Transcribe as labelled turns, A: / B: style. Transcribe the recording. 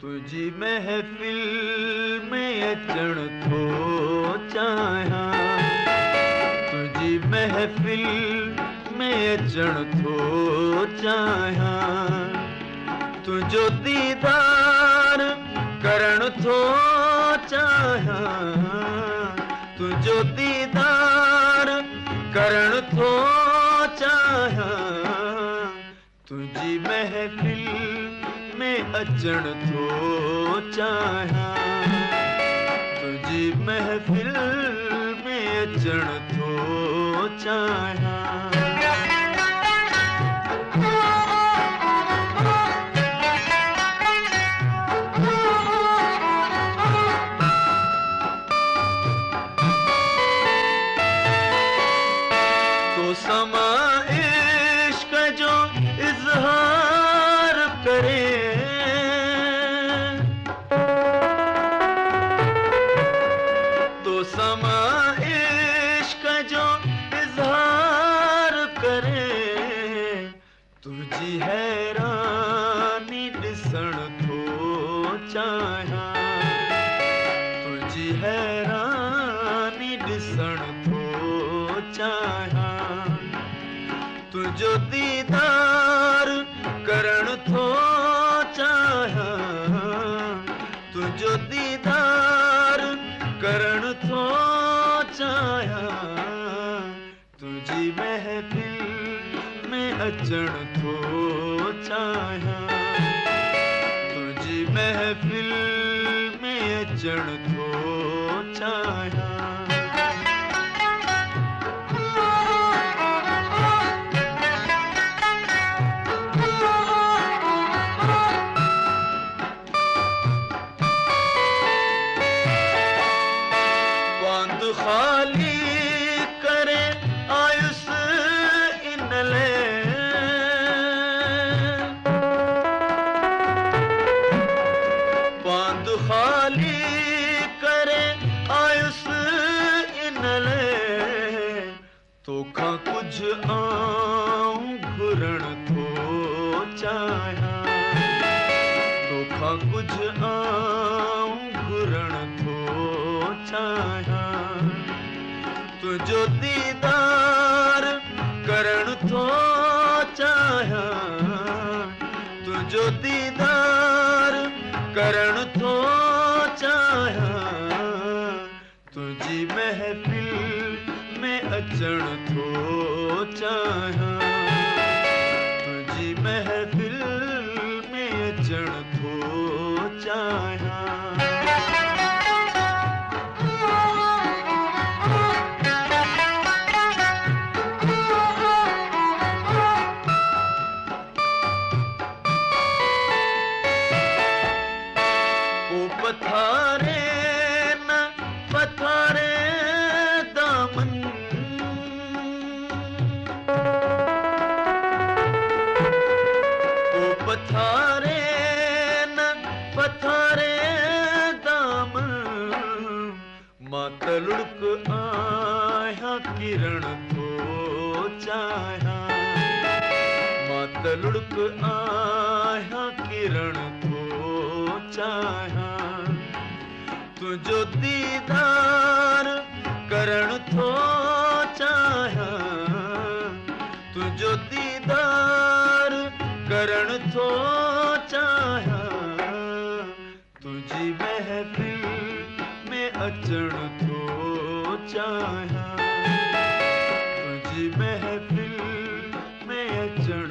A: तुझी महफिल में अचण थो चाहियां, तुझी महफिल में अचण थो चाहियां, तुझो दीदार करण थो चाहियां, तुझो दीदार करण थो चाहियां, तुझी महफिल में अचण थो चाहियां, तुझी महफिल में अचण थो चाहियां। तो समा इश्क जो इजहार करे, तो समा इश्क जो इजहार करे, तुझी हैरानी ॾिसण थो चाहियां, तुझी हैरानी ॾिसण थो चाहियां, तुझो दीदार करण थो चाहियां, तुझो दीदार करण थो चाहियां, तुझी महफिल में अचण थो चाहियां, तुझी महफिल में अचण थो चाहियां। खाली करे आयुस इनले, पांद खाली करे आयुस इनले, तोखां कुछ आऊं घुरण थो चाहियां, तोखां कुछ आऊं घुरण थो चाहियां, तुझो दीदार करण थो चाहियां, तुझो दीदार करण थो चाहियां, तुझी महफिल में अचण थो चाहियां, तुझी महफिल में अचण थो चाहियां। पथारे न पथारे दामन, ओ पथारे न पथारे दामन, मां तलुड़क आहियां किरण थो चाहियां, मां तलुड़क आहियां किरण थो चाहियां, तुझो दीदार करण थो चाहियां, तुझो दीदार करण थो चाहियां, तुझी महफिल में अचण थो चाहियां, तुझी महफिल में अचण